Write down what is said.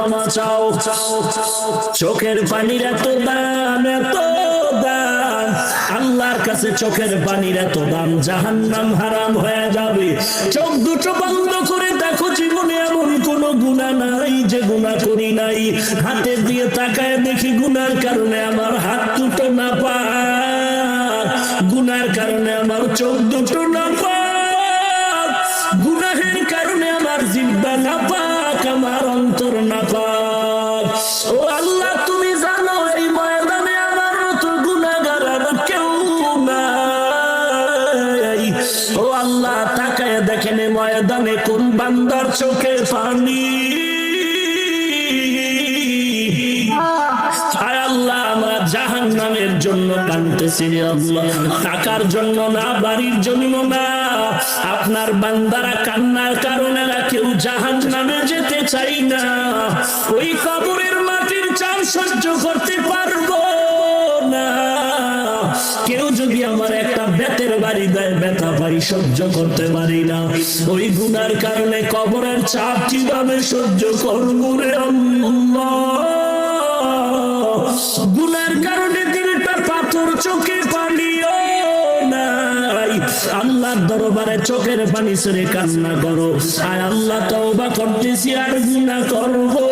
ক্ষমা চাও। চোখের পানির এত দাম, এত দাম, আল্লাহর কাছে চোখের পানির এত দাম, জাহান্নাম হারাম হয়ে যাবে। চোখ দুটো বন্ধ করে দেখো, জীবনে এমন কোন গুনাহ নাই যে গুনাহ করি নাই। হাতের দিয়ে তাকায় দেখি গুনার কারণে আমার হাত দুটো নাপাক, গুনার কারণে আমার চোখ দুটো নাপাক, গুনাহের কারণে আমার জিহ্বা নাপাক, আমার অন্তর নাপাক। ও আল্লাহ, তুমি জানো এই ময়দানে আমার মতো গুনাহগার আর কেউ নাই। ও আল্লাহ, তাকায় দেখেন ময়দানে কোন বান্দার চোখে পানি। আয় আল্লাহ, আমরা জাহান্নামের জন্য কাঁদতেছি রে আল্লাহ, টাকার জন্য না, বাড়ির জন্য না। আপনার বান্দারা কান্নার কারণে কেউ জাহান্নামে যেতে চাই না। ওই কবরের মাটির চাপ সহ্য করতে পারবো না। কেউ যদি আমার একটা বেতের বাড়ি দেয়, বেতা বাড়ি সহ্য করতে পারি না। ওই গুনার কারণে কবরের চাপ কিভাবে সহ্য করবো রে আল্লাহ। গুনার কারণে দিলটা পাথর, চোখে পানিও নাই। আল্লাহর দরবারে চোখের পানি ছেড়ে কান্না করো, আয় আল্লাহ তওবা করতেছি আর গুনাহ করবো